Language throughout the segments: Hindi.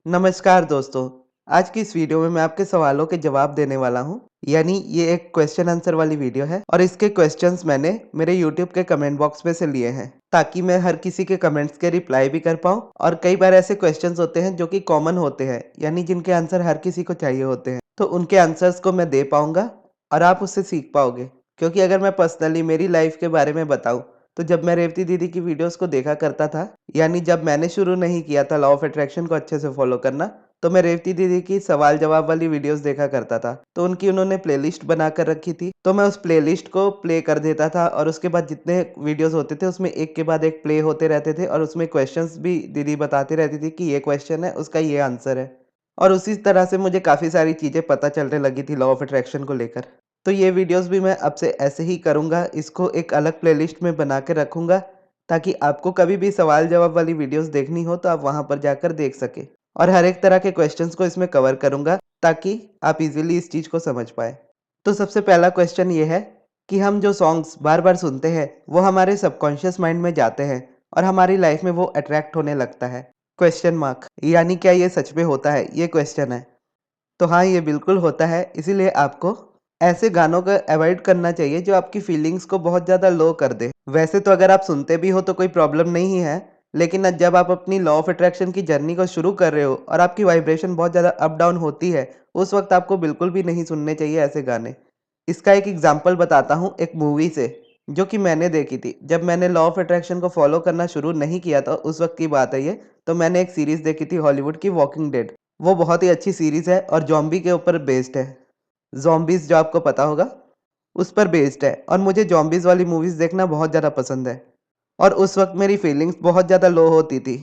नमस्कार दोस्तों। आज की इस वीडियो में मैं आपके सवालों के जवाब देने वाला हूँ। यानी ये एक क्वेश्चन आंसर वाली वीडियो है और इसके क्वेश्चंस मैंने मेरे यूट्यूब के कमेंट बॉक्स में से लिए हैं ताकि मैं हर किसी के कमेंट्स के रिप्लाई भी कर पाऊँ। और कई बार ऐसे क्वेश्चंस होते हैं जो कि कॉमन होते हैं, यानी जिनके आंसर हर किसी को चाहिए होते हैं, तो उनके आंसर्स को मैं दे पाऊंगा और आप उससे सीख पाओगे। क्योंकि अगर मैं पर्सनली मेरी लाइफ के बारे में बताऊं, तो जब मैं रेवती दीदी की वीडियोस को देखा करता था, यानी जब मैंने शुरू नहीं किया था लॉ ऑफ अट्रैक्शन को अच्छे से फॉलो करना, तो मैं रेवती दीदी की सवाल जवाब वाली वीडियोस देखा करता था। तो उनकी उन्होंने प्लेलिस्ट बना कर रखी थी, तो मैं उस प्लेलिस्ट को प्ले कर देता था और उसके बाद जितने वीडियोस होते थे उसमें एक के बाद एक प्ले होते रहते थे और उसमें क्वेश्चंस भी दीदी बताती रहती थी कि ये क्वेश्चन है, उसका ये आंसर है। और उसी तरह से मुझे काफ़ी सारी चीज़ें पता चलने लगी थी लॉ ऑफ अट्रैक्शन को लेकर। तो ये वीडियोस भी मैं अब से ऐसे ही करूँगा, इसको एक अलग प्लेलिस्ट में बना के रखूँगा ताकि आपको कभी भी सवाल जवाब वाली वीडियोस देखनी हो तो आप वहाँ पर जाकर देख सकें। और हर एक तरह के क्वेश्चंस को इसमें कवर करूँगा ताकि आप इज़िली इस चीज़ को समझ पाएँ। तो सबसे पहला क्वेश्चन ये है कि हम जो सॉन्ग्स बार-बार सुनते हैं, वो हमारे सबकॉन्शियस माइंड में जाते हैं और हमारी लाइफ में वो अट्रैक्ट होने लगता है। क्वेश्चन मार्क, यानी क्या ये सच में होता है? ये क्वेश्चन है। तो हाँ, ये बिल्कुल होता है, इसीलिए आपको ऐसे गानों को अवॉइड करना चाहिए जो आपकी फीलिंग्स को बहुत ज़्यादा लो कर दे। वैसे तो अगर आप सुनते भी हो तो कोई प्रॉब्लम नहीं है, लेकिन जब आप अपनी लॉ ऑफ अट्रैक्शन की जर्नी को शुरू कर रहे हो और आपकी वाइब्रेशन बहुत ज़्यादा अप डाउन होती है, उस वक़्त आपको बिल्कुल भी नहीं सुनने चाहिए ऐसे गाने। इसका एक एग्ज़ाम्पल बताता हूँ एक मूवी से, जो कि मैंने देखी थी। जब मैंने लॉ ऑफ अट्रैक्शन को फ़ॉलो करना शुरू नहीं किया था, उस वक़्त की बात है ये, तो मैंने एक सीरीज़ देखी थी हॉलीवुड की वॉकिंग डेड। वो बहुत ही अच्छी सीरीज़ है और ज़ॉम्बी के ऊपर बेस्ड है। ज़ॉम्बीज़ जो आपको पता होगा, उस पर बेस्ड है और मुझे ज़ॉम्बीज़ वाली मूवीज़ देखना बहुत ज़्यादा पसंद है। और उस वक़्त मेरी फीलिंग्स बहुत ज़्यादा लो होती थी,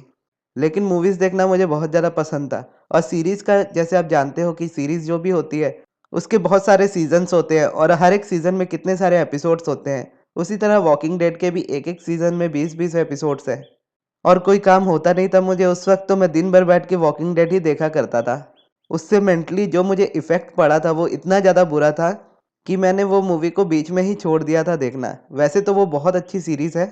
लेकिन मूवीज़ देखना मुझे बहुत ज़्यादा पसंद था। और सीरीज़ का जैसे आप जानते हो कि सीरीज़ जो भी होती है, उसके बहुत सारे सीज़न्स होते हैं और हर एक सीज़न में कितने सारे एपिसोड्स होते हैं। उसी तरह वॉकिंग डेड के भी एक-एक सीज़न में 20-20 एपिसोड्स हैं। और कोई काम होता नहीं था मुझे उस वक़्त, तो मैं दिन भर बैठ के वॉकिंग डेड ही देखा करता था। उससे मेंटली जो मुझे इफ़ेक्ट पड़ा था वो इतना ज़्यादा बुरा था कि मैंने वो मूवी को बीच में ही छोड़ दिया था देखना। वैसे तो वो बहुत अच्छी सीरीज़ है,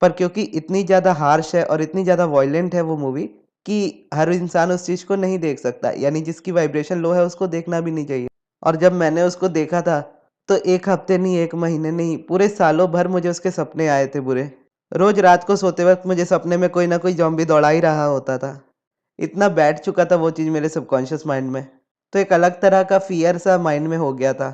पर क्योंकि इतनी ज़्यादा हार्श है और इतनी ज़्यादा वॉयलेंट है वो मूवी कि हर इंसान उस चीज़ को नहीं देख सकता, यानी जिसकी वाइब्रेशन लो है उसको देखना भी नहीं चाहिए। और जब मैंने उसको देखा था, तो 1 हफ्ते नहीं, 1 महीने नहीं, पूरे सालों भर मुझे उसके सपने आए थे बुरे। रोज़ रात को सोते वक़्त मुझे सपने में कोई न कोई ज़ॉम्बी दौड़ा ही रहा होता था। इतना बैठ चुका था वो चीज़ मेरे सबकॉन्शियस माइंड में। तो एक अलग तरह का फ़ियर सा माइंड में हो गया था।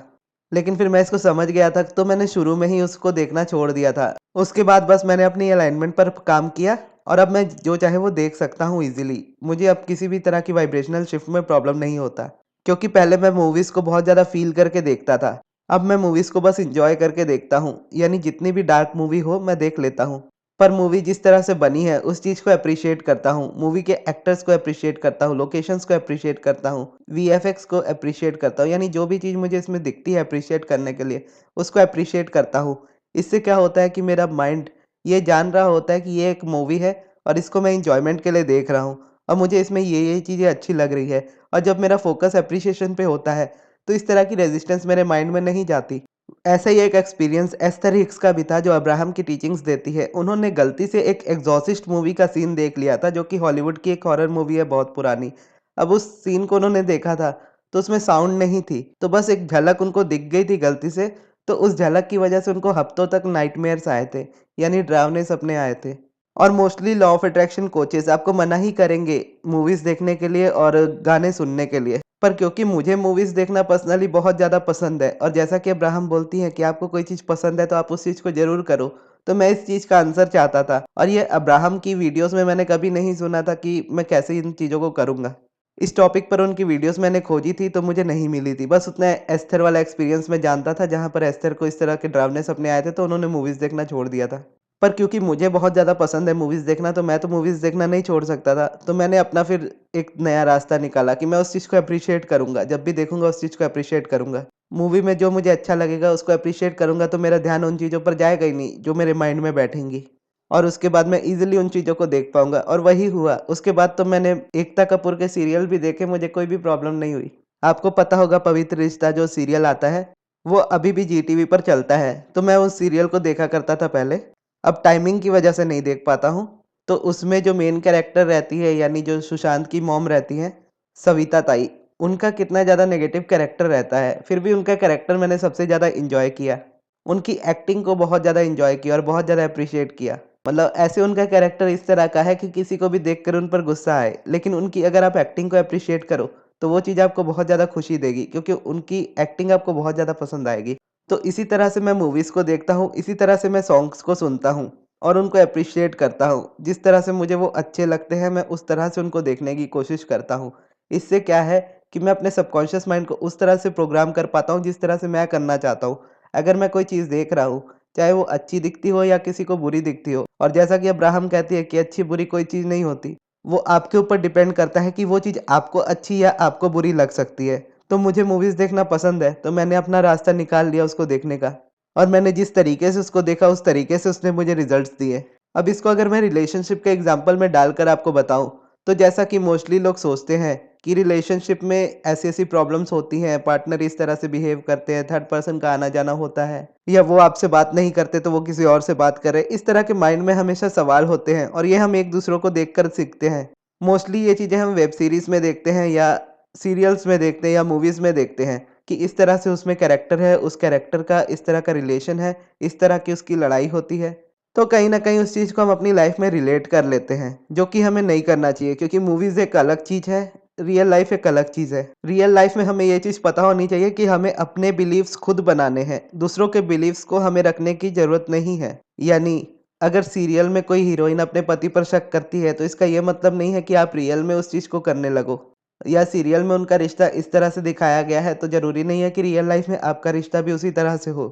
लेकिन फिर मैं इसको समझ गया था, तो मैंने शुरू में ही उसको देखना छोड़ दिया था। उसके बाद बस मैंने अपनी अलाइनमेंट पर काम किया और अब मैं जो चाहे वो देख सकता हूँ ईज़िली। मुझे अब किसी भी तरह की वाइब्रेशनल शिफ्ट में प्रॉब्लम नहीं होता। क्योंकि पहले मैं मूवीज़ को बहुत ज़्यादा फ़ील करके देखता था। अब मैं मूवीज़ को बस एन्जॉय करके देखता हूँ। यानी जितनी भी डार्क मूवी हो मैं देख लेता हूँ। पर मूवी जिस तरह से बनी है उस चीज़ को एप्रिशिएट करता हूँ। मूवी के एक्टर्स को एप्रिशिएट करता हूँ, लोकेशंस को एप्रिशिएट करता हूँ, वीएफएक्स को एप्रिशिएट करता हूँ। यानी जो भी चीज़ मुझे इसमें दिखती है एप्रिशिएट करने के लिए, उसको एप्रिशिएट करता हूँ। इससे क्या होता है कि मेरा माइंड ये जान रहा होता है कि ये एक मूवी है और इसको मैं एन्जॉयमेंट के लिए देख रहा हूँ और मुझे इसमें ये चीज़ें अच्छी लग रही है। और जब मेरा फ़ोकस एप्रिशिएशन पे होता है, तो इस तरह की रेज़िस्टेंस मेरे माइंड में नहीं जाती। ऐसा ही एक एक्सपीरियंस एस्थर हिक्स का भी था जो अब्राहम की टीचिंग्स देती है। उन्होंने गलती से एक एग्ज़ॉर्सिस्ट मूवी का सीन देख लिया था, जो कि हॉलीवुड की एक हॉरर मूवी है बहुत पुरानी। अब उस सीन को उन्होंने देखा था, तो उसमें साउंड नहीं थी, तो बस एक झलक उनको दिख गई थी गलती से, तो उस झलक की वजह से उनको हफ्तों तक नाइटमेयर्स आए थे, यानी डरावने सपने आए थे। और mostly law of attraction coaches आपको मना ही करेंगे मूवीज़ देखने के लिए और गाने सुनने के लिए। पर क्योंकि मुझे मूवीज़ देखना पर्सनली बहुत ज़्यादा पसंद है और जैसा कि अब्राहम बोलती हैं कि आपको कोई चीज़ पसंद है तो आप उस चीज़ को ज़रूर करो, तो मैं इस चीज़ का आंसर चाहता था और ये अब्राहम की वीडियोज़ में मैंने कभी नहीं सुना था कि मैं कैसे इन चीज़ों को करूँगा। इस टॉपिक पर उनकी वीडियोज़ मैंने खोजी थी तो मुझे नहीं मिली थी। बस उतना एस्थर वाला एक्सपीरियंस मैं जानता था जहाँ पर एस्थर को इस तरह के डरावने सपने आए थे, तो उन्होंने मूवीज़ देखना छोड़ दिया था। पर क्योंकि मुझे बहुत ज़्यादा पसंद है मूवीज़ देखना, तो मैं तो मूवीज़ देखना नहीं छोड़ सकता था। तो मैंने अपना फिर एक नया रास्ता निकाला कि मैं उस चीज़ को एप्रिशिएट करूँगा। जब भी देखूँगा उस चीज़ को एप्रिशिएट करूँगा। मूवी में जो मुझे अच्छा लगेगा उसको एप्रिशिएट करूँगा, तो मेरा ध्यान उन चीज़ों पर जाएगा ही नहीं जो मेरे माइंड में बैठेंगी। और उसके बाद मैं ईज़िली उन चीज़ों को देख पाऊँगा और वही हुआ। उसके बाद तो मैंने एकता कपूर के सीरियल भी देखे, मुझे कोई भी प्रॉब्लम नहीं हुई। आपको पता होगा पवित्र रिश्ता जो सीरियल आता है, वो अभी भी जी टीवी पर चलता है। तो मैं उस सीरियल को देखा करता था पहले। अब टाइमिंग की वजह से नहीं देख पाता हूँ, तो उसमें जो मेन कैरेक्टर रहती है यानी जो सुशांत की मॉम रहती हैं, सविता ताई, उनका कितना ज़्यादा नेगेटिव कैरेक्टर रहता है, फिर भी उनका कैरेक्टर मैंने सबसे ज़्यादा एन्जॉय किया। उनकी एक्टिंग को बहुत ज़्यादा एन्जॉय किया और बहुत ज़्यादा एप्रिशिएट किया। मतलब ऐसे उनका कैरेक्टर इस तरह का है कि किसी को भी देखकर उन पर गुस्सा आए, लेकिन उनकी अगर आप एक्टिंग को एप्रिशिएट करो, तो वो चीज़ आपको बहुत ज़्यादा खुशी देगी क्योंकि उनकी एक्टिंग आपको बहुत ज़्यादा पसंद आएगी। तो इसी तरह से मैं मूवीज़ को देखता हूँ, इसी तरह से मैं सॉन्ग्स को सुनता हूँ और उनको एप्रिशिएट करता हूँ। जिस तरह से मुझे वो अच्छे लगते हैं, मैं उस तरह से उनको देखने की कोशिश करता हूँ। इससे क्या है कि मैं अपने सबकॉन्शियस माइंड को उस तरह से प्रोग्राम कर पाता हूँ, जिस तरह से मैं करना चाहता हूँ। अगर मैं कोई चीज़ देख रहा हूँ, चाहे वो अच्छी दिखती हो या किसी को बुरी दिखती हो, और जैसा कि अब्राहम कहती है कि अच्छी-बुरी कोई चीज़ नहीं होती, वो आपके ऊपर डिपेंड करता है कि वो चीज़ आपको अच्छी या आपको बुरी लग सकती है। तो मुझे मूवीज़ देखना पसंद है, तो मैंने अपना रास्ता निकाल लिया उसको देखने का। और मैंने जिस तरीके से उसको देखा, उस तरीके से उसने मुझे रिजल्ट्स दिए। अब इसको अगर मैं रिलेशनशिप के एग्जांपल में डालकर आपको बताऊं, तो जैसा कि मोस्टली लोग सोचते हैं कि रिलेशनशिप में ऐसी-ऐसी प्रॉब्लम्स होती हैं, पार्टनर इस तरह से बिहेव करते हैं, थर्ड पर्सन का आना-जाना होता है, या वो आपसे बात नहीं करते तो वो किसी और से बात कर रहे हैं। इस तरह के माइंड में हमेशा सवाल होते हैं और ये हम एक दूसरों को देखकर सीखते हैं। मोस्टली ये चीज़ें हम वेब सीरीज़ में देखते हैं या सीरियल्स में देखते हैं या मूवीज़ में देखते हैं कि इस तरह से उसमें कैरेक्टर है, उस कैरेक्टर का इस तरह का रिलेशन है, इस तरह की उसकी लड़ाई होती है। तो कहीं न कहीं उस चीज़ को हम अपनी लाइफ़ में रिलेट कर लेते हैं, जो कि हमें नहीं करना चाहिए क्योंकि मूवीज़ एक अलग चीज़ है, रियल लाइफ़ एक अलग चीज़ है। रियल लाइफ़ में हमें ये चीज़ पता होनी चाहिए कि हमें अपने बिलीव्स खुद बनाने हैं, दूसरों के बिलीव्स को हमें रखने की ज़रूरत नहीं है। यानी अगर सीरियल में कोई हीरोइन अपने पति पर शक करती है, तो इसका ये मतलब नहीं है कि आप रियल में उस चीज़ को करने लगो। या सीरियल में उनका रिश्ता इस तरह से दिखाया गया है, तो ज़रूरी नहीं है कि रियल लाइफ़ में आपका रिश्ता भी उसी तरह से हो।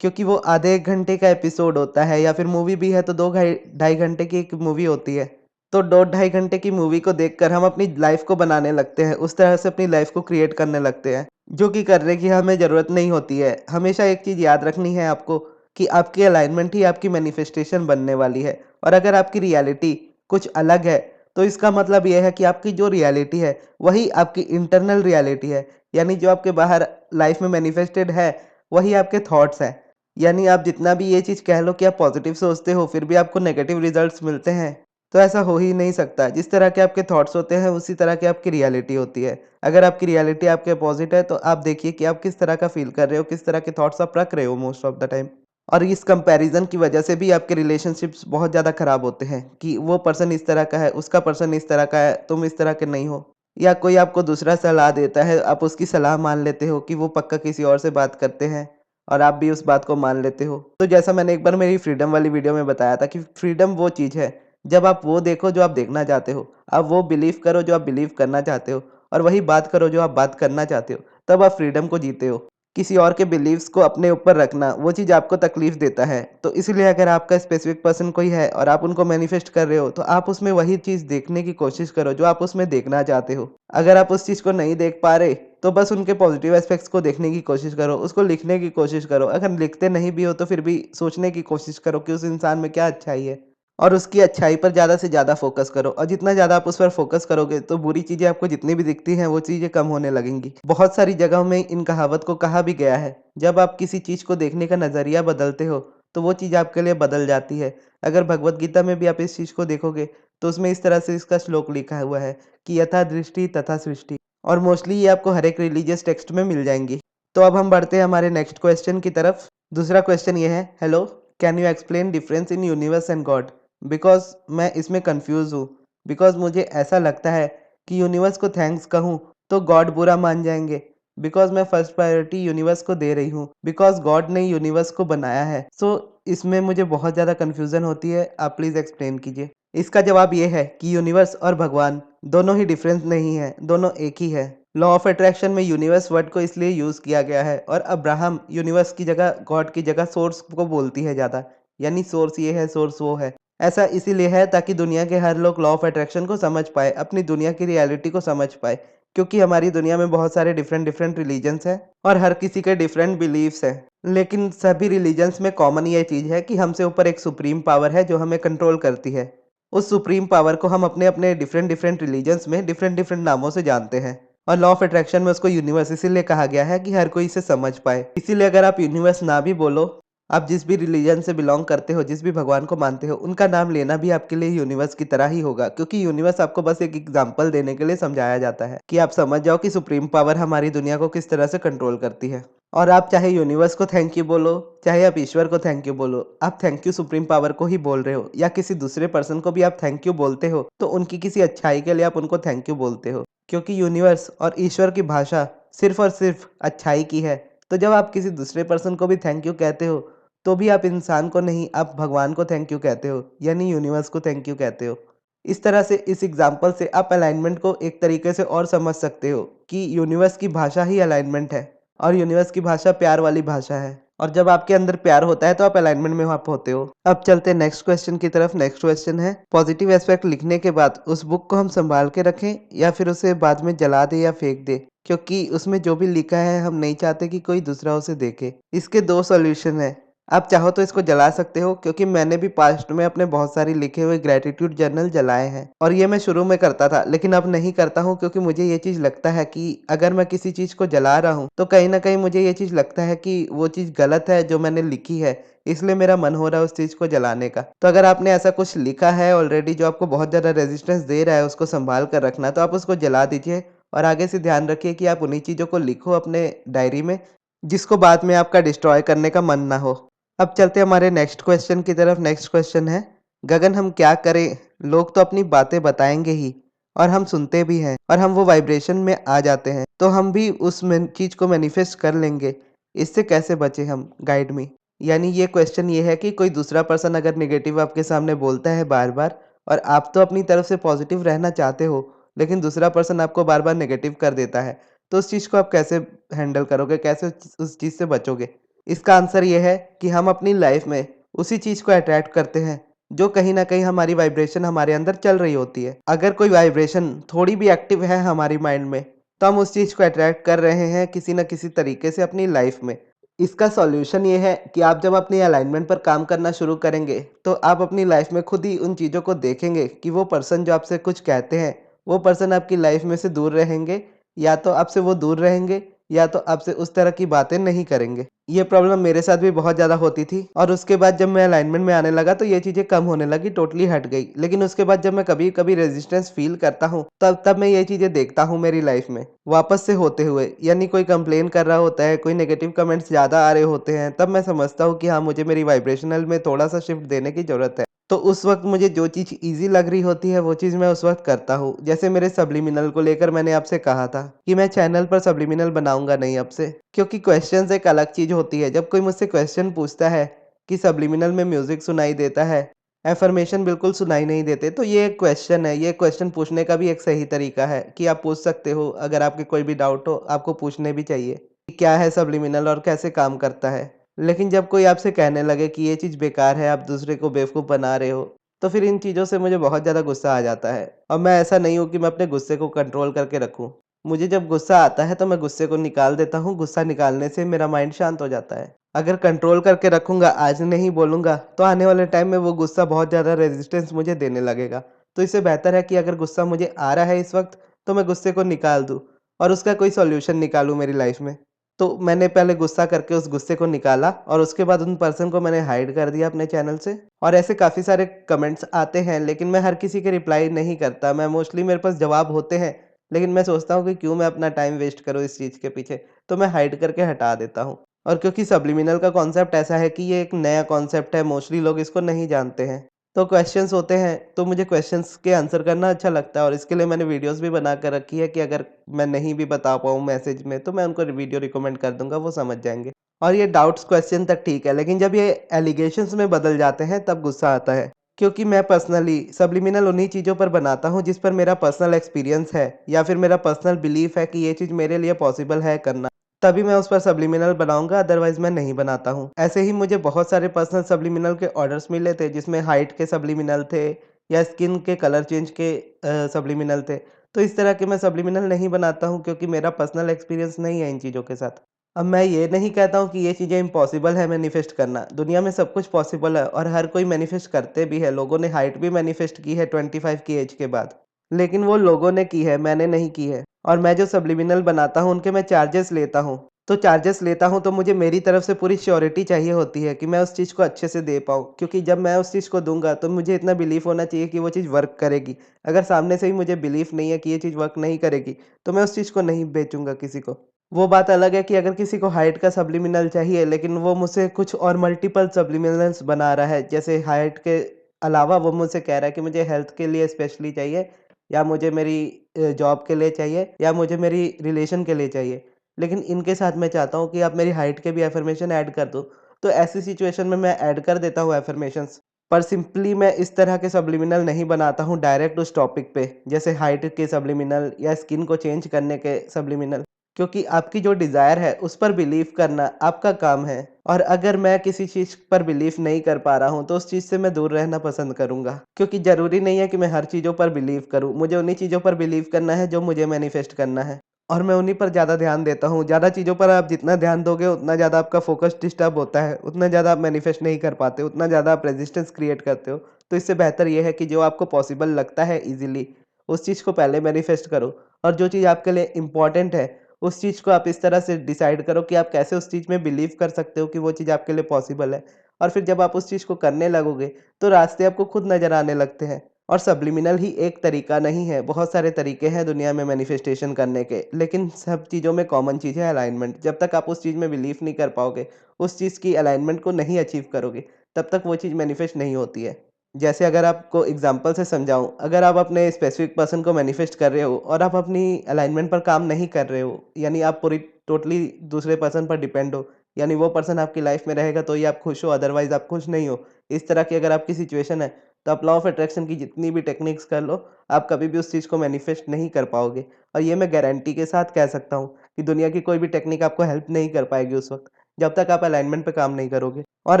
क्योंकि वो आधे 1 घंटे का एपिसोड होता है या फिर मूवी भी है तो 2 घाई ढाई घंटे की एक मूवी होती है। तो 2 ढाई घंटे की मूवी को देखकर हम अपनी लाइफ़ को बनाने लगते हैं, उस तरह से अपनी लाइफ़ को क्रिएट करने लगते हैं, जो कि करने की हमें ज़रूरत नहीं होती है। हमेशा एक चीज़ याद रखनी है आपको कि आपकी अलाइनमेंट ही आपकी मैनिफेस्टेशन बनने वाली है, और अगर आपकी रियलिटी कुछ अलग है, तो इसका मतलब ये है कि आपकी जो रियलिटी है, वही आपकी इंटरनल रियलिटी है। यानी जो आपके बाहर लाइफ़ में मैनिफेस्टेड है, वही आपके थॉट्स हैं। यानी आप जितना भी ये चीज़ कह लो कि आप पॉजिटिव सोचते हो, फिर भी आपको नेगेटिव रिजल्ट्स मिलते हैं, तो ऐसा हो ही नहीं सकता। जिस तरह के आपके थॉट्स होते हैं, उसी तरह की आपकी रियलिटी होती है। अगर आपकी रियलिटी आपके अपोज़िट है, तो आप देखिए कि आप किस तरह का फ़ील कर रहे हो, किस तरह के थॉट्स आप रख रहे हो मोस्ट ऑफ द टाइम। और इस कंपैरिज़न की वजह से भी आपके रिलेशनशिप्स बहुत ज़्यादा ख़राब होते हैं कि वो पर्सन इस तरह का है, उसका पर्सन इस तरह का है, तुम इस तरह के नहीं हो। या कोई आपको दूसरा सलाह देता है, आप उसकी सलाह मान लेते हो कि वो पक्का किसी और से बात करते हैं, और आप भी उस बात को मान लेते हो। तो जैसा मैंने एक बार मेरी फ्रीडम वाली वीडियो में बताया था कि फ्रीडम वो चीज़ है, जब आप वो देखो जो आप देखना चाहते हो, आप वो बिलीव करो जो आप बिलीव करना चाहते हो, और वही बात करो जो आप बात करना चाहते हो, तब आप फ्रीडम को जीते हो। किसी और के बिलीव्स को अपने ऊपर रखना, वो चीज़ आपको तकलीफ़ देता है। तो इसीलिए अगर आपका स्पेसिफ़िक पर्सन कोई है और आप उनको मैनिफेस्ट कर रहे हो, तो आप उसमें वही चीज़ देखने की कोशिश करो जो आप उसमें देखना चाहते हो। अगर आप उस चीज़ को नहीं देख पा रहे, तो बस उनके पॉज़िटिव एस्पेक्ट्स को देखने की कोशिश करो, उसको लिखने की कोशिश करो। अगर लिखते नहीं भी हो, तो फिर भी सोचने की कोशिश करो कि उस इंसान में क्या अच्छाई है, और उसकी अच्छाई पर ज़्यादा से ज़्यादा फ़ोकस करो, और जितना ज़्यादा आप उस पर फ़ोकस करोगे, तो बुरी चीज़ें आपको जितनी भी दिखती हैं, वो चीज़ें कम होने लगेंगी। बहुत सारी जगहों में इन कहावत को कहा भी गया है, जब आप किसी चीज़ को देखने का नज़रिया बदलते हो, तो वो चीज़ आपके लिए बदल जाती है। अगर भगवद गीता में भी आप इस चीज़ को देखोगे, तो उसमें इस तरह से इसका श्लोक लिखा हुआ है कि यथा दृष्टि तथा सृष्टि, और मोस्टली ये आपको हर एक रिलीजियस टेक्स्ट में मिल जाएँगी। तो अब हम बढ़ते हैं हमारे नेक्स्ट क्वेश्चन की तरफ। दूसरा क्वेश्चन ये है, hello, can you explain difference in universe and God? Because मैं इसमें कन्फ्यूज़ हूँ। बिकॉज़ मुझे ऐसा लगता है कि यूनिवर्स को थैंक्स कहूँ तो गॉड बुरा मान जाएँगे। बिकॉज़ मैं फर्स्ट प्रायोरिटी यूनिवर्स को दे रही हूँ। बिकॉज़ गॉड ने यूनिवर्स को बनाया है। सो इसमें मुझे बहुत ज़्यादा कन्फ्यूज़न होती है। आप प्लीज़ एक्सप्लेन कीजिए। इसका जवाब ये है कि यूनिवर्स और भगवान दोनों ही डिफरेंस नहीं है, दोनों एक ही है। लॉ ऑफ अट्रैक्शन में यूनिवर्स वर्ड को इसलिए यूज़ किया गया है, और अब्राहम यूनिवर्स की जगह, गॉड की जगह सोर्स को बोलती है ज़्यादा। यानी सोर्स ये है, सोर्स वो है। ऐसा इसीलिए है ताकि दुनिया के हर लोग लॉ ऑफ अट्रैक्शन को समझ पाए, अपनी दुनिया की रियलिटी को समझ पाए। क्योंकि हमारी दुनिया में बहुत सारे डिफरेंट डिफरेंट रिलीजन्स हैं, और हर किसी के डिफरेंट बिलीव्स हैं। लेकिन सभी रिलीजन्स में कॉमन ये चीज़ है कि हमसे ऊपर एक सुप्रीम पावर है जो हमें कंट्रोल करती है। उस सुप्रीम पावर को हम अपने अपने डिफरेंट डिफरेंट रिलीजन्स में डिफरेंट डिफरेंट नामों से जानते हैं। और लॉ ऑफ अट्रैक्शन में उसको यूनिवर्स इसीलिए कहा गया है कि हर कोई इसे समझ पाए। इसीलिए अगर आप यूनिवर्स ना भी बोलो, आप जिस भी रिलीजन से बिलोंग करते हो, जिस भी भगवान को मानते हो, उनका नाम लेना भी आपके लिए यूनिवर्स की तरह ही होगा, क्योंकि यूनिवर्स आपको बस एक एग्जाम्पल देने के लिए समझाया जाता है कि आप समझ जाओ कि सुप्रीम पावर हमारी दुनिया को किस तरह से कंट्रोल करती है। और आप चाहे यूनिवर्स को थैंक यू बोलो, चाहे आप ईश्वर को थैंक यू बोलो, आप थैंक यू सुप्रीम पावर को ही बोल रहे हो, या किसी दूसरे पर्सन को भी आप थैंक यू बोलते हो तो उनकी किसी अच्छाई के लिए आप उनको थैंक यू बोलते हो, क्योंकि यूनिवर्स और ईश्वर की भाषा सिर्फ और सिर्फ अच्छाई की है। तो जब आप किसी दूसरे पर्सन को भी थैंक यू कहते हो, तो भी आप इंसान को नहीं, आप भगवान को थैंक यू कहते हो, यानी यूनिवर्स को थैंक यू कहते हो। इस तरह से, इस एग्जाम्पल से आप अलाइनमेंट को एक तरीके से और समझ सकते हो कि यूनिवर्स की भाषा ही अलाइनमेंट है, और यूनिवर्स की भाषा प्यार वाली भाषा है। और जब आपके अंदर प्यार होता है तो आप अलाइनमेंट में आप होते हो। अब चलते हैं नेक्स्ट क्वेश्चन की तरफ। नेक्स्ट क्वेश्चन है, पॉजिटिव एस्पेक्ट लिखने के बाद उस बुक को हम संभाल के रखें या फिर उसे बाद में जला दे या फेंक दे, क्योंकि उसमें जो भी लिखा है हम नहीं चाहते कि कोई दूसरा उसे देखे। इसके दो सॉल्यूशन है। आप चाहो तो इसको जला सकते हो, क्योंकि मैंने भी पास्ट में अपने बहुत सारी लिखे हुए ग्रेटिट्यूड जर्नल जलाए हैं, और ये मैं शुरू में करता था, लेकिन अब नहीं करता हूँ, क्योंकि मुझे ये चीज़ लगता है कि अगर मैं किसी चीज़ को जला रहा हूँ तो कहीं ना कहीं मुझे ये चीज़ लगता है कि वो चीज़ गलत है जो मैंने लिखी है, इसलिए मेरा मन हो रहा है उस चीज़ को जलाने का। तो अगर आपने ऐसा कुछ लिखा है ऑलरेडी जो आपको बहुत ज़्यादा रेजिस्टेंस दे रहा है उसको संभाल कर रखना, तो आप उसको जला दीजिए, और आगे से ध्यान रखिए कि आप उन्हीं चीज़ों को लिखो अपने डायरी में जिसको बाद में आपका डिस्ट्रॉय करने का मन ना हो। अब चलते हैं हमारे नेक्स्ट क्वेश्चन की तरफ। नेक्स्ट क्वेश्चन है, गगन हम क्या करें, लोग तो अपनी बातें बताएंगे ही, और हम सुनते भी हैं, और हम वो वाइब्रेशन में आ जाते हैं, तो हम भी उस चीज को मैनिफेस्ट कर लेंगे। इससे कैसे बचे हम, गाइड मी। यानी ये क्वेश्चन ये है कि कोई दूसरा पर्सन अगर नेगेटिव आपके सामने बोलता है बार बार, और आप तो अपनी तरफ से पॉजिटिव रहना चाहते हो, लेकिन दूसरा पर्सन आपको बार बार नेगेटिव कर देता है, तो उस चीज़ को आप कैसे हैंडल करोगे, कैसे उस चीज़ से बचोगे। इसका आंसर ये है कि हम अपनी लाइफ में उसी चीज़ को अट्रैक्ट करते हैं जो कहीं ना कहीं हमारी वाइब्रेशन हमारे अंदर चल रही होती है। अगर कोई वाइब्रेशन थोड़ी भी एक्टिव है हमारी माइंड में, तो हम उस चीज़ को अट्रैक्ट कर रहे हैं किसी न किसी तरीके से अपनी लाइफ में। इसका सॉल्यूशन ये है कि आप जब अपनी अलाइनमेंट पर काम करना शुरू करेंगे, तो आप अपनी लाइफ में खुद ही उन चीज़ों को देखेंगे कि वो पर्सन जो आपसे कुछ कहते हैं, वो पर्सन आपकी लाइफ में से दूर रहेंगे, या तो आपसे वो दूर रहेंगे, या तो आपसे उस तरह की बातें नहीं करेंगे। ये प्रॉब्लम मेरे साथ भी बहुत ज़्यादा होती थी, और उसके बाद जब मैं अलाइनमेंट में आने लगा तो ये चीज़ें कम होने लगी, टोटली हट गई। लेकिन उसके बाद जब मैं कभी कभी रेजिस्टेंस फील करता हूँ, तब तब मैं ये चीज़ें देखता हूँ मेरी लाइफ में वापस से होते हुए। यानी कोई कंप्लेन कर रहा होता है, कोई नेगेटिव कमेंट्स ज़्यादा आ रहे होते हैं, तब मैं समझता हूँ कि हाँ, मुझे मेरी वाइब्रेशनल में थोड़ा सा शिफ्ट देने की ज़रूरत है। तो उस वक्त मुझे जो चीज़ ईज़ी लग रही होती है वो चीज़ मैं उस वक्त करता हूँ। जैसे मेरे सब्लिमिनल को लेकर मैंने आपसे कहा था कि मैं चैनल पर सब्लिमिनल बनाऊंगा नहीं अब से, क्योंकि क्वेश्चंस एक अलग चीज़ होती है। जब कोई मुझसे क्वेश्चन पूछता है कि सब्लिमिनल में म्यूज़िक सुनाई देता है, एफर्मेशन बिल्कुल सुनाई नहीं देते, तो ये एक क्वेश्चन है। ये क्वेश्चन पूछने का भी एक सही तरीका है कि आप पूछ सकते हो। अगर आपके कोई भी डाउट हो, आपको पूछने भी चाहिए कि क्या है सब्लिमिनल और कैसे काम करता है। लेकिन जब कोई आपसे कहने लगे कि ये चीज़ बेकार है, आप दूसरे को बेवकूफ़ बना रहे हो, तो फिर इन चीज़ों से मुझे बहुत ज़्यादा गुस्सा आ जाता है। और मैं ऐसा नहीं हूँ कि मैं अपने गुस्से को कंट्रोल करके रखूँ। मुझे जब गुस्सा आता है तो मैं गुस्से को निकाल देता हूँ, गुस्सा निकालने से मेरा माइंड शांत हो जाता है। अगर कंट्रोल करके रखूँगा, आज नहीं बोलूँगा, तो आने वाले टाइम में वो गुस्सा बहुत ज़्यादा रेजिस्टेंस मुझे देने लगेगा। तो इससे बेहतर है कि अगर गुस्सा मुझे आ रहा है इस वक़्त, तो मैं गुस्से को निकाल दूँ और उसका कोई सॉल्यूशन निकालूँ मेरी लाइफ़ में। तो मैंने पहले गुस्सा करके उस गुस्से को निकाला, और उसके बाद उन पर्सन को मैंने हाइड कर दिया अपने चैनल से। और ऐसे काफ़ी सारे कमेंट्स आते हैं, लेकिन मैं हर किसी के रिप्लाई नहीं करता। मैं मोस्टली, मेरे पास जवाब होते हैं, लेकिन मैं सोचता हूँ कि क्यों मैं अपना टाइम वेस्ट करूँ इस चीज़ के पीछे, तो मैं हाइड करके हटा देता हूँ। और क्योंकि सब्लिमिनल का कॉन्सेप्ट ऐसा है कि ये एक नया कॉन्सेप्ट है, मोस्टली लोग इसको नहीं जानते हैं। तो क्वेश्चंस होते हैं, तो मुझे क्वेश्चंस के आंसर करना अच्छा लगता है, और इसके लिए मैंने वीडियोस भी बना कर रखी है कि अगर मैं नहीं भी बता पाऊँ मैसेज में, तो मैं उनको वीडियो रिकमेंड कर दूंगा, वो समझ जाएंगे। और ये डाउट्स क्वेश्चन तक ठीक है, लेकिन जब ये एलिगेशंस में बदल जाते हैं तब गुस्सा आता है। क्योंकि मैं पर्सनली सब्लिमिनल उन्हीं चीज़ों पर बनाता हूँ जिस पर मेरा पर्सनल एक्सपीरियंस है, या फिर मेरा पर्सनल बिलीफ है कि ये चीज़ मेरे लिए पॉसिबल है करना, तभी मैं उस पर सब्लिमिनल बनाऊंगा, अदरवाइज मैं नहीं बनाता हूँ। ऐसे ही मुझे बहुत सारे पर्सनल सब्लिमिनल के ऑर्डर्स मिले थे, जिसमें हाइट के सब्लिमिनल थे, या स्किन के कलर चेंज के सब्लिमिनल थे। तो इस तरह के मैं सब्लिमिनल नहीं बनाता हूँ, क्योंकि मेरा पर्सनल एक्सपीरियंस नहीं है इन चीज़ों के साथ। अब मैं ये नहीं कहता हूँ कि ये चीज़ें इम्पॉसिबल है मैनिफेस्ट करना। दुनिया में सब कुछ पॉसिबल है, और हर कोई मैनिफेस्ट करते भी है। लोगों ने हाइट भी मैनिफेस्ट की है 25 की एज के बाद, लेकिन वो लोगों ने की है, मैंने नहीं की है। और मैं जो सब्लिमिनल बनाता हूँ उनके मैं चार्जेस लेता हूँ। तो चार्जेस लेता हूँ तो मुझे मेरी तरफ से पूरी श्योरिटी चाहिए होती है कि मैं उस चीज़ को अच्छे से दे पाऊँ। क्योंकि जब मैं उस चीज़ को दूँगा तो मुझे इतना बिलीव होना चाहिए कि वो चीज़ वर्क करेगी। अगर सामने से ही मुझे बिलीव नहीं है कि ये चीज़ वर्क नहीं करेगी, तो मैं उस चीज़ को नहीं बेचूँगा किसी को। वो बात अलग है कि अगर किसी को हाइट का सब्लिमिनल चाहिए लेकिन वो मुझसे कुछ और मल्टीपल सब्लिमिनल्स बना रहा है, जैसे हाइट के अलावा वो मुझसे कह रहा है कि मुझे हेल्थ के लिए स्पेशली चाहिए, या मुझे मेरी जॉब के लिए चाहिए, या मुझे मेरी रिलेशन के लिए चाहिए। लेकिन इनके साथ मैं चाहता हूँ कि आप मेरी हाइट के भी अफ़र्मेशन ऐड कर दो। तो ऐसी सिचुएशन में मैं ऐड कर देता हूँ अफ़र्मेशंस, पर सिंपली मैं इस तरह के सब्लिमिनल नहीं बनाता हूँ डायरेक्ट उस टॉपिक पे, जैसे हाइट के सब्लिमिनल या स्किन को चेंज करने के सब्लिमिनल। क्योंकि आपकी जो डिज़ायर है उस पर बिलीव करना आपका काम है, और अगर मैं किसी चीज़ पर बिलीव नहीं कर पा रहा हूँ तो उस चीज़ से मैं दूर रहना पसंद करूँगा। क्योंकि ज़रूरी नहीं है कि मैं हर चीज़ों पर बिलीव करूँ, मुझे उन्हीं चीज़ों पर बिलीव करना है जो मुझे मैनिफेस्ट करना है। और मैं उन्हीं पर ज़्यादा ध्यान देता हूँ। ज़्यादा चीज़ों पर आप जितना ध्यान दोगे उतना ज़्यादा आपका फ़ोकस डिस्टर्ब होता है, उतना ज़्यादा आप मैनिफेस्ट नहीं कर पाते, उतना ज़्यादा आप रेज़िस्टेंस क्रिएट करते हो। तो इससे बेहतर ये है कि जो आपको पॉसिबल लगता है ईज़िली, उस चीज़ को पहले मैनिफेस्ट करो, और जो चीज़ आपके लिए इम्पोर्टेंट है, उस चीज़ को आप इस तरह से डिसाइड करो कि आप कैसे उस चीज़ में बिलीव कर सकते हो कि वो चीज़ आपके लिए पॉसिबल है। और फिर जब आप उस चीज़ को करने लगोगे, तो रास्ते आपको खुद नज़र आने लगते हैं। और सब्लिमिनल ही एक तरीका नहीं है, बहुत सारे तरीके हैं दुनिया में मैनिफेस्टेशन करने के, लेकिन सब चीज़ों में कॉमन चीज़ है अलाइनमेंट। जब तक आप उस चीज़ में बिलीव नहीं कर पाओगे, उस चीज़ की अलाइनमेंट को नहीं अचीव करोगे, तब तक वो चीज़ मैनिफेस्ट नहीं होती है। जैसे अगर आपको एग्ज़ाम्पल से समझाऊँ, अगर आप अपने स्पेसिफ़िक पर्सन को मैनिफेस्ट कर रहे हो और आप अपनी अलाइनमेंट पर काम नहीं कर रहे हो, यानी आप पूरी टोटली दूसरे पर्सन पर डिपेंड हो, यानी वो पर्सन आपकी लाइफ़ में रहेगा तो ही आप खुश हो, अदरवाइज़ आप खुश नहीं हो। इस तरह की अगर आपकी सिचुएशन है, तो आप लॉ ऑफ अट्रैक्शन की जितनी भी टेक्निक्स कर लो, आप कभी भी उस चीज़ को मैनिफेस्ट नहीं कर पाओगे। और ये मैं गारंटी के साथ कह सकता हूँ कि दुनिया की कोई भी टेक्निक आपको हेल्प नहीं कर पाएगी उस वक़्त, जब तक आप अलाइनमेंट पे काम नहीं करोगे। और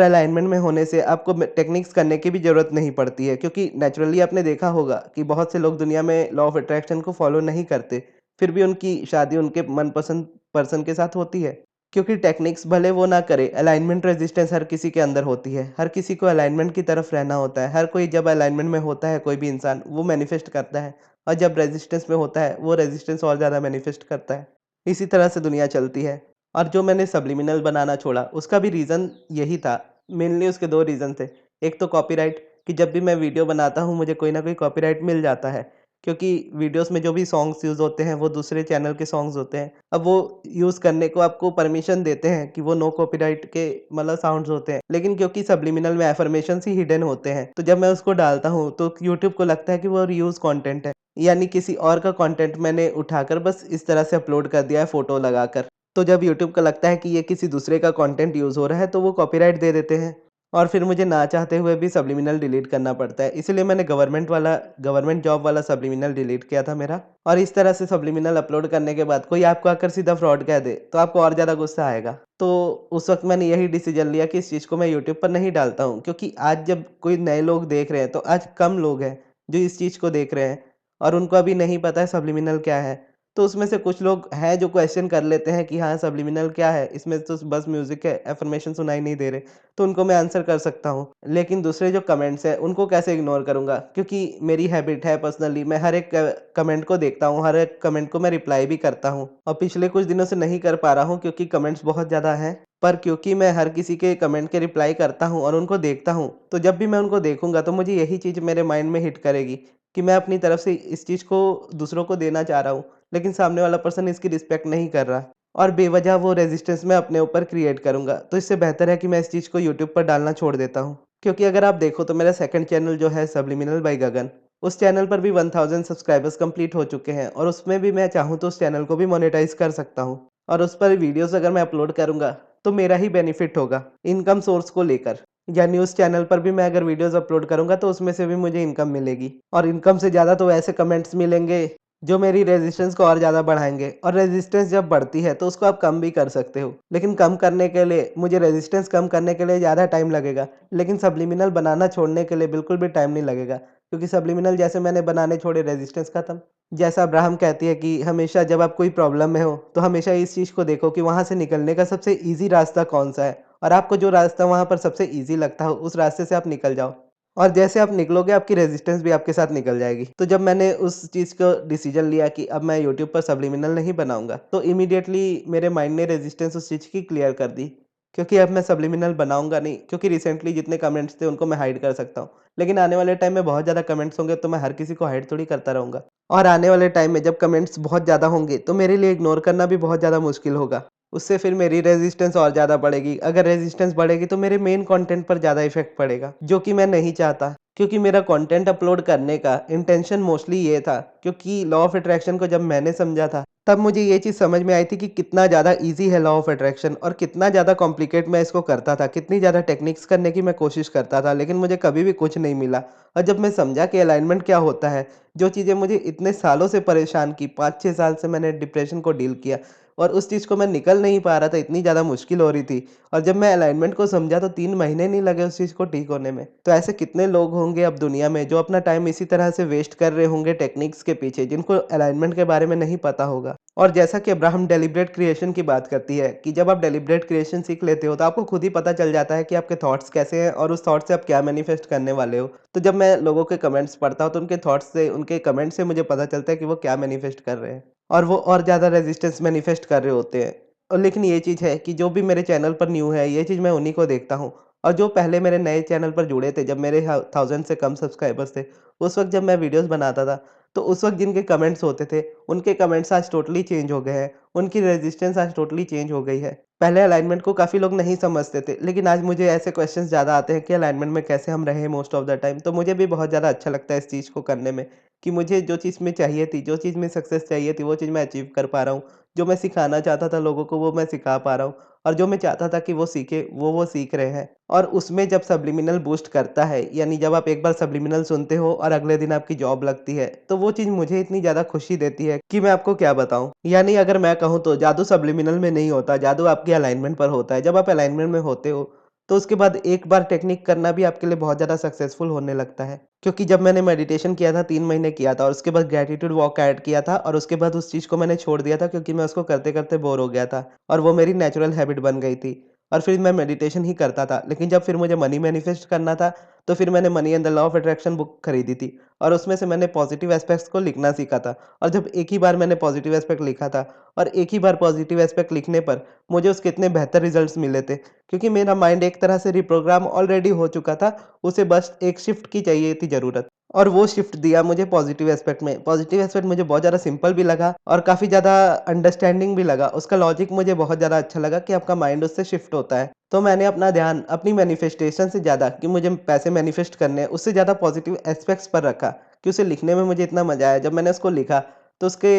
अलाइनमेंट में होने से आपको टेक्निक्स करने की भी ज़रूरत नहीं पड़ती है, क्योंकि नेचुरली आपने देखा होगा कि बहुत से लोग दुनिया में लॉ ऑफ अट्रैक्शन को फॉलो नहीं करते, फिर भी उनकी शादी उनके मनपसंद पर्सन के साथ होती है। क्योंकि टेक्निक्स भले वो ना करे, अलाइनमेंट रेजिस्टेंस हर किसी के अंदर होती है। हर किसी को अलाइनमेंट की तरफ रहना होता है। हर कोई जब अलाइनमेंट में होता है, कोई भी इंसान, वो मैनिफेस्ट करता है, और जब रेजिस्टेंस में होता है, वो रेजिस्टेंस और ज़्यादा मैनिफेस्ट करता है। इसी तरह से दुनिया चलती है। और जो मैंने सब्लिमिनल बनाना छोड़ा, उसका भी रीज़न यही था। मेनली उसके 2 रीज़न थे। एक तो कॉपीराइट, कि जब भी मैं वीडियो बनाता हूँ, मुझे कोई न कोई कॉपीराइट मिल जाता है। क्योंकि वीडियोज़ में जो भी सॉन्ग्स यूज़ होते हैं, वो दूसरे चैनल के सॉन्ग्स होते हैं। अब वो यूज़ करने को आपको परमिशन देते हैं कि वो नो कॉपीराइट के मतलब साउंड्स होते हैं। लेकिन क्योंकि सब्लिमिनल में अफ़र्मेशंस ही हिडन होते हैं, तो जब मैं उसको डालता हूँ, तो यूट्यूब को लगता है कि वो रीयूज़ कंटेंट है। यानी किसी और का कंटेंट मैंने उठाकर बस इस तरह से अपलोड कर दिया है फ़ोटो लगाकर। तो जब यूट्यूब को लगता है कि ये किसी दूसरे का कंटेंट यूज़ हो रहा है, तो वो कॉपीराइट दे देते हैं, और फिर मुझे ना चाहते हुए भी सब्लिमिनल डिलीट करना पड़ता है। इसीलिए मैंने गवर्नमेंट जॉब वाला सब्लिमिनल डिलीट किया था मेरा। और इस तरह से सब्लिमिनल अपलोड करने के बाद कोई आपको आकर सीधा फ्रॉड कह दे, तो आपको और ज़्यादा गुस्सा आएगा। तो उस वक़्त मैंने यही डिसीज़न लिया कि इस चीज़ को मैं यूट्यूब पर नहीं डालता हूँ, क्योंकि आज जब कोई नए लोग देख रहे हैं, तो आज कम लोग हैं जो इस चीज़ को देख रहे हैं, और उनको अभी नहीं पता है सब्लिमिनल क्या है। तो उसमें से कुछ लोग हैं जो क्वेश्चन कर लेते हैं कि हाँ, सब्लिमिनल क्या है? इसमें तो बस म्यूज़िक है, अफ़र्मेशन सुनाई नहीं दे रहे। तो उनको मैं आंसर कर सकता हूँ। लेकिन दूसरे जो कमेंट्स हैं, उनको कैसे इग्नोर करूँगा? क्योंकि मेरी हैबिट है पर्सनली, मैं हर एक कमेंट को देखता हूँ, हर एक कमेंट को मैं रिप्लाई भी करता हूँ। और पिछले कुछ दिनों से नहीं कर पा रहा हूँ क्योंकि कमेंट्स बहुत ज़्यादा हैं। पर क्योंकि मैं हर किसी के कमेंट के रिप्लाई करता हूँ और उनको देखता हूँ, तो जब भी मैं उनको देखूँगा तो मुझे यही चीज़ मेरे माइंड में हिट करेगी कि मैं अपनी तरफ से इस चीज़ को दूसरों को देना चाह रहा हूँ, लेकिन सामने वाला पर्सन इसकी रिस्पेक्ट नहीं कर रहा, और बेवजह वो रेजिस्टेंस मैं अपने ऊपर क्रिएट करूँगा। तो इससे बेहतर है कि मैं इस चीज़ को यूट्यूब पर डालना छोड़ देता हूँ। क्योंकि अगर आप देखो तो मेरा सेकंड चैनल जो है सब्लिमिनल बाय गगन, उस चैनल पर भी 1000 सब्सक्राइबर्स कंप्लीट हो चुके हैं, और उसमें भी मैं चाहूँ तो उस चैनल को भी मोनेटाइज़ कर सकता हूँ। और उस पर वीडियोज़ अगर मैं अपलोड करूँगा, तो मेरा ही बेनिफिट होगा इनकम सोर्स को लेकर। यानी उस चैनल पर भी मैं अगर वीडियोज़ अपलोड करूँगा तो उसमें से भी मुझे इनकम मिलेगी, और इनकम से ज़्यादा तो ऐसे कमेंट्स मिलेंगे जो मेरी रेजिस्टेंस को और ज़्यादा बढ़ाएँगे। और रेजिस्टेंस जब बढ़ती है तो उसको आप कम भी कर सकते हो। लेकिन कम करने के लिए मुझे रेजिस्टेंस कम करने के लिए ज़्यादा टाइम लगेगा। लेकिन सब्लिमिनल बनाना छोड़ने के लिए बिल्कुल भी टाइम नहीं लगेगा। क्योंकि सब्लिमिनल जैसे मैंने बनाने छोड़े, रेजिस्टेंस खत्म। जैसा अब्राहम कहती है कि हमेशा जब आप कोई प्रॉब्लम में हो, तो हमेशा इस चीज़ को देखो कि वहाँ से निकलने का सबसे ईज़ी रास्ता कौन-सा है, और आपको जो रास्ता वहाँ पर सबसे ईज़ी लगता हो, उस रास्ते से आप निकल जाओ। और जैसे आप निकलोगे आपकी रेजिस्टेंस भी आपके साथ निकल जाएगी। तो जब मैंने उस चीज़ को डिसीजन लिया कि अब मैं यूट्यूब पर सब्लिमिनल नहीं बनाऊँगा, तो इमीडिएटली मेरे माइंड ने रेजिस्टेंस उस चीज़ की क्लियर कर दी। क्योंकि अब मैं सब्लिमिनल बनाऊँगा नहीं, क्योंकि रिसेंटली जितने कमेंट्स थे उनको मैं हाइड कर सकता हूँ। लेकिन आने वाले टाइम में बहुत ज़्यादा कमेंट्स होंगे तो मैं हर किसी को हाइड थोड़ी करता रहूँगा। और आने वाले टाइम में जब कमेंट्स बहुत ज़्यादा होंगे तो मेरे लिए इग्नोर करना भी बहुत ज़्यादा मुश्किल होगा। उससे फिर मेरी रेजिस्टेंस और ज़्यादा बढ़ेगी। अगर रेजिस्टेंस बढ़ेगी तो मेरे मेन कंटेंट पर ज़्यादा इफ़ेक्ट पड़ेगा, जो कि मैं नहीं चाहता। क्योंकि मेरा कंटेंट अपलोड करने का इंटेंशन मोस्टली ये था, क्योंकि लॉ ऑफ अट्रैक्शन को जब मैंने समझा था, तब मुझे ये चीज़ समझ में आई थी कि कितना ज़्यादा ईज़ी है लॉ ऑफ अट्रैक्शन और कितना ज़्यादा कॉम्प्लिकेट मैं इसको करता था, कितनी ज़्यादा टेक्निक्स करने की मैं कोशिश करता था, लेकिन मुझे कभी भी कुछ नहीं मिला। और जब मैं समझा कि अलाइनमेंट क्या होता है, जो चीज़ें मुझे इतने सालों से परेशान की, 5-6 साल से मैंने डिप्रेशन को डील किया और उस चीज़ को मैं निकल नहीं पा रहा था, इतनी ज़्यादा मुश्किल हो रही थी। और जब मैं अलाइनमेंट को समझा तो 3 महीने नहीं लगे उस चीज़ को ठीक होने में। तो ऐसे कितने लोग होंगे अब दुनिया में जो अपना टाइम इसी तरह से वेस्ट कर रहे होंगे टेक्निक्स के पीछे, जिनको अलाइनमेंट के बारे में नहीं पता होगा। और जैसा कि अब्राहम डेलिब्रेट क्रिएशन की बात करती है कि जब आप डेलिब्रेट क्रिएशन सीख लेते हो तो आपको खुद ही पता चल जाता है कि आपके थॉट्स कैसे हैं और उस थॉट से आप क्या मैनिफेस्ट करने वाले हो। तो जब मैं लोगों के कमेंट्स पढ़ता हूँ तो उनके थॉट्स से, उनके कमेंट से मुझे पता चलता है कि वो क्या मैनिफेस्ट कर रहे हैं और वो और ज़्यादा रेजिस्टेंस मैनिफेस्ट कर रहे होते हैं। और लेकिन ये चीज़ है कि जो भी मेरे चैनल पर न्यू है, ये चीज़ मैं उन्हीं को देखता हूँ। और जो पहले मेरे नए चैनल पर जुड़े थे, जब मेरे 1000 से कम सब्सक्राइबर्स थे, उस वक़्त जब मैं वीडियोज़ बनाता था, तो उस वक़्त जिनके कमेंट्स होते थे, उनके कमेंट्स आज टोटली चेंज हो गए हैं। उनकी रेजिस्टेंस आज टोटली चेंज हो गई है। पहले अलाइनमेंट को काफ़ी लोग नहीं समझते थे, लेकिन आज मुझे ऐसे क्वेश्चंस ज़्यादा आते हैं कि अलाइनमेंट में कैसे हम रहे मोस्ट ऑफ द टाइम। तो मुझे भी बहुत ज़्यादा अच्छा लगता है इस चीज़ को करने में कि मुझे जो चीज़ में चाहिए थी, जो चीज़ में सक्सेस चाहिए थी, वो चीज़ मैं अचीव कर पा रहा हूँ। जो मैं सिखाना चाहता था लोगों को, वो मैं सिखा पा रहा हूँ और जो मैं चाहता था कि वो सीखे, वो सीख रहे हैं। और उसमें जब सब्लिमिनल बूस्ट करता है, यानी जब आप एक बार सब्लिमिनल सुनते हो और अगले दिन आपकी जॉब लगती है, तो वो चीज़ मुझे इतनी ज़्यादा खुशी देती है कि मैं आपको क्या बताऊँ। यानी अगर मैं कहूँ तो जादू सब्लिमिनल में नहीं होता, जादू आपके अलाइनमेंट पर होता है। जब आप अलाइनमेंट में होते हो, तो उसके बाद एक बार टेक्निक करना भी आपके लिए बहुत ज़्यादा सक्सेसफुल होने लगता है। क्योंकि जब मैंने मेडिटेशन किया था, 3 महीने किया था और उसके बाद ग्रैटिट्यूड वॉक ऐड किया था और उसके बाद उस चीज़ को मैंने छोड़ दिया था, क्योंकि मैं उसको करते-करते बोर हो गया था और वो मेरी नेचुरल हैबिट बन गई थी। और फिर मैं मेडिटेशन ही करता था। लेकिन जब फिर मुझे मनी मैनिफेस्ट करना था, तो फिर मैंने money and the law of attraction book खरीदी थी और उसमें से मैंने पॉजिटिव एस्पेक्ट्स को लिखना सीखा था। और जब एक ही बार मैंने पॉजिटिव एस्पेक्ट लिखा था और एक ही बार पॉजिटिव एस्पेक्ट लिखने पर मुझे उसके इतने बेहतर रिजल्ट्स मिले थे, क्योंकि मेरा माइंड एक तरह से रिप्रोग्राम ऑलरेडी हो चुका था, उसे बस एक शिफ्ट की चाहिए थी ज़रूरत। और वो शिफ्ट दिया मुझे पॉजिटिव एस्पेक्ट में। पॉजिटिव एस्पेक्ट मुझे बहुत ज़्यादा सिंपल भी लगा और काफ़ी ज़्यादा अंडरस्टैंडिंग भी लगा। उसका लॉजिक मुझे बहुत ज़्यादा अच्छा लगा कि आपका माइंड उससे शिफ्ट होता है। तो मैंने अपना ध्यान अपनी मैनिफेस्टेशन से ज़्यादा कि मुझे पैसे मैनिफेस्ट करने हैं, उससे ज़्यादा पॉजिटिव एस्पेक्ट्स पर रखा कि उसे लिखने में मुझे इतना मज़ा आया। जब मैंने उसको लिखा, तो उसके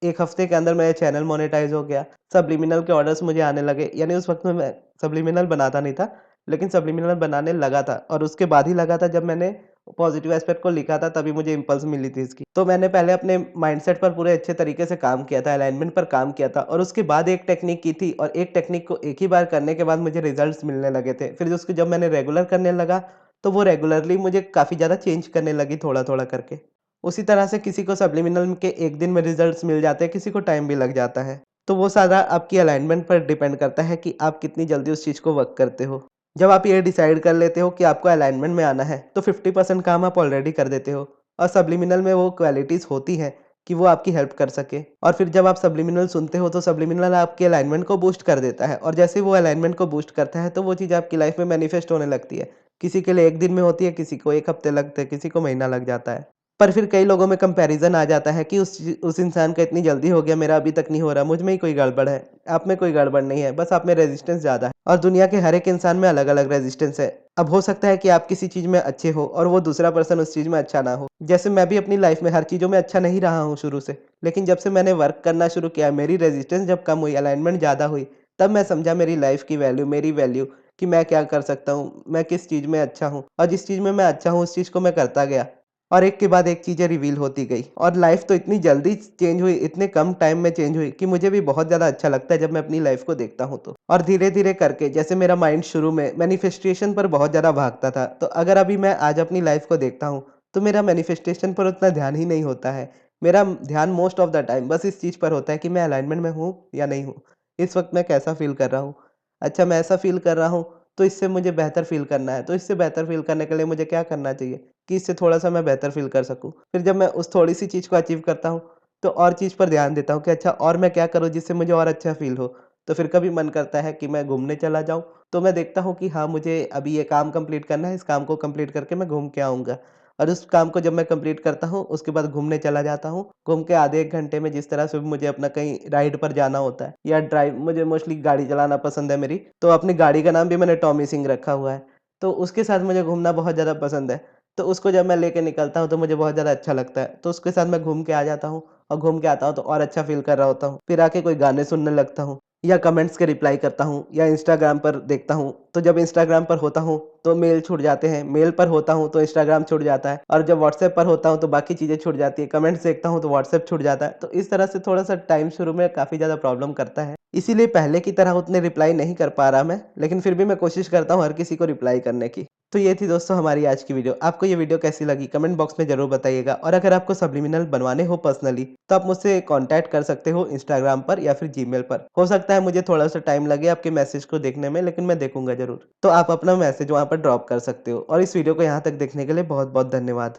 1 हफ्ते के अंदर मेरा चैनल मोनेटाइज़ हो गया। सब्लिमिनल के ऑर्डर्स मुझे आने लगे। यानी उस वक़्त में मैं सब्लिमिनल बनाता नहीं था, लेकिन सब्लिमिनल बनाने लगा था और उसके बाद ही लगा था जब मैंने पॉजिटिव एस्पेक्ट को लिखा था, तभी मुझे इम्पल्स मिली थी इसकी। तो मैंने पहले अपने माइंडसेट पर पूरे अच्छे तरीके से काम किया था, अलाइनमेंट पर काम किया था और उसके बाद एक टेक्निक की थी और एक टेक्निक को एक ही बार करने के बाद मुझे रिजल्ट्स मिलने लगे थे। फिर उसको जब मैंने रेगुलर करने लगा, तो वो रेगुलरली मुझे काफ़ी ज़्यादा चेंज करने लगी थोड़ा-थोड़ा करके। उसी तरह से किसी को सब्लिमिनल के 1 दिन में रिजल्ट्स मिल जाते हैं, किसी को टाइम भी लग जाता है। तो वो सारा आपकी अलाइनमेंट पर डिपेंड करता है कि आप कितनी जल्दी उस चीज़ को वर्क करते हो। जब आप ये डिसाइड कर लेते हो कि आपको अलाइनमेंट में आना है, तो 50% काम आप ऑलरेडी कर देते हो और सब्लिमिनल में वो क्वालिटीज़ होती हैं कि वो आपकी हेल्प कर सके। और फिर जब आप सब्लिमिनल सुनते हो, तो सब्लिमिनल आपके अलाइनमेंट को बूस्ट कर देता है और जैसे वो अलाइनमेंट को बूस्ट करता है, तो वो चीज़ आपकी लाइफ में मैनिफेस्ट होने लगती है। किसी के लिए 1 दिन में होती है, किसी को 1 हफ्ते लगते हैं, किसी को महीना लग जाता है। पर फिर कई लोगों में कंपैरिज़न आ जाता है कि उस इंसान का इतनी जल्दी हो गया, मेरा अभी तक नहीं हो रहा, मुझ में ही कोई गड़बड़ है। आप में कोई गड़बड़ नहीं है, बस आप में रेज़िस्टेंस ज़्यादा है और दुनिया के हर एक इंसान में अलग-अलग रेज़िस्टेंस है। अब हो सकता है कि आप किसी चीज़ में अच्छे हो और वो दूसरा पर्सन उस चीज़ में अच्छा ना हो। जैसे मैं भी अपनी लाइफ़ में हर चीज़ों में अच्छा नहीं रहा हूँ शुरू से, लेकिन जब से मैंने वर्क करना शुरू किया, मेरी रेज़िस्टेंस जब कम हुई, अलाइनमेंट ज़्यादा हुई, तब मैं समझा मेरी लाइफ़ की वैल्यू, मेरी वैल्यू कि मैं क्या कर सकता हूँ, मैं किस चीज़ में अच्छा हूँ और जिस चीज़ में मैं अच्छा हूँ, उस चीज़ को मैं करता गया। और एक के बाद एक चीज़ें रिवील होती गई और लाइफ तो इतनी जल्दी चेंज हुई, इतने कम टाइम में चेंज हुई कि मुझे भी बहुत ज़्यादा अच्छा लगता है जब मैं अपनी लाइफ को देखता हूँ तो। और धीरे-धीरे करके जैसे मेरा माइंड शुरू में मैनिफेस्टेशन पर बहुत ज़्यादा भागता था, तो अगर अभी मैं आज अपनी लाइफ को देखता हूँ, तो मेरा मैनिफेस्टेशन पर उतना ध्यान ही नहीं होता है। मेरा ध्यान मोस्ट ऑफ द टाइम बस इस चीज़ पर होता है कि मैं अलाइनमेंट में हूँ या नहीं हूँ। इस वक़्त मैं कैसा फ़ील कर रहा हूँ? अच्छा मैं ऐसा फ़ील कर रहा हूँ, तो इससे मुझे बेहतर फ़ील करना है। तो इससे बेहतर फ़ील करने के लिए मुझे क्या करना चाहिए कि इससे थोड़ा-सा मैं बेहतर फ़ील कर सकूँ। फिर जब मैं उस थोड़ी-सी चीज़ को अचीव करता हूँ, तो और चीज़ पर ध्यान देता हूँ कि अच्छा और मैं क्या करूँ जिससे मुझे और अच्छा फ़ील हो। तो फिर कभी मन करता है कि मैं घूमने चला जाऊँ, तो मैं देखता हूँ कि हाँ, मुझे अभी ये काम कंप्लीट करना है, इस काम को कंप्लीट करके मैं घूम के आऊँगा। और उस काम को जब मैं कंप्लीट करता हूँ, उसके बाद घूमने चला जाता हूँ। घूम के आधे 1 घंटे में जिस तरह से मुझे अपना कहीं राइड पर जाना होता है या ड्राइव मुझे मोस्टली गाड़ी चलाना पसंद है मेरी, तो अपनी गाड़ी का नाम भी मैंने टॉमी सिंह रखा हुआ है। तो उसके साथ मुझे घूमना बहुत ज़्यादा पसंद है। तो उसको जब मैं लेके निकलता हूँ, तो मुझे बहुत ज़्यादा अच्छा लगता है। तो उसके साथ मैं घूम के आ जाता हूँ और घूम के आता हूँ तो और अच्छा फ़ील कर रहा होता हूँ। फिर आके कोई गाने सुनने लगता हूँ या कमेंट्स के रिप्लाई करता हूँ या इंस्टाग्राम पर देखता हूँ। तो जब इंस्टाग्राम पर होता हूँ, तो मेल छूट जाते हैं, मेल पर होता हूँ, तो इंस्टाग्राम छूट जाता है और जब व्हाट्सएप पर होता हूँ, तो बाकी चीज़ें छूट जाती हैं। कमेंट्स देखता हूँ, तो व्हाट्सएप छूट जाता है। तो इस तरह से थोड़ा-सा टाइम शुरू में काफ़ी ज़्यादा प्रॉब्लम करता है। इसीलिए पहले की तरह उतने रिप्लाई नहीं कर पा रहा मैं, लेकिन फिर भी मैं कोशिश करता हूँ हर किसी को रिप्लाई करने की। तो ये थी दोस्तों हमारी आज की वीडियो। आपको ये वीडियो कैसी लगी कमेंट बॉक्स में ज़रूर बताइएगा और अगर आपको सब्लिमिनल बनवाने हो पर्सनली तो आप मुझसे कॉन्टैक्ट कर सकते हो इंस्टाग्राम पर या फिर जीमेल पर। हो सकता है मुझे थोड़ा-सा टाइम लगे आपके मैसेज को देखने में लेकिन मैं देखूँगा ज़रूर। तो आप अपना मैसेज वहाँ पर ड्रॉप कर सकते हो और इस वीडियो को यहाँ तक देखने के लिए बहुत-बहुत धन्यवाद।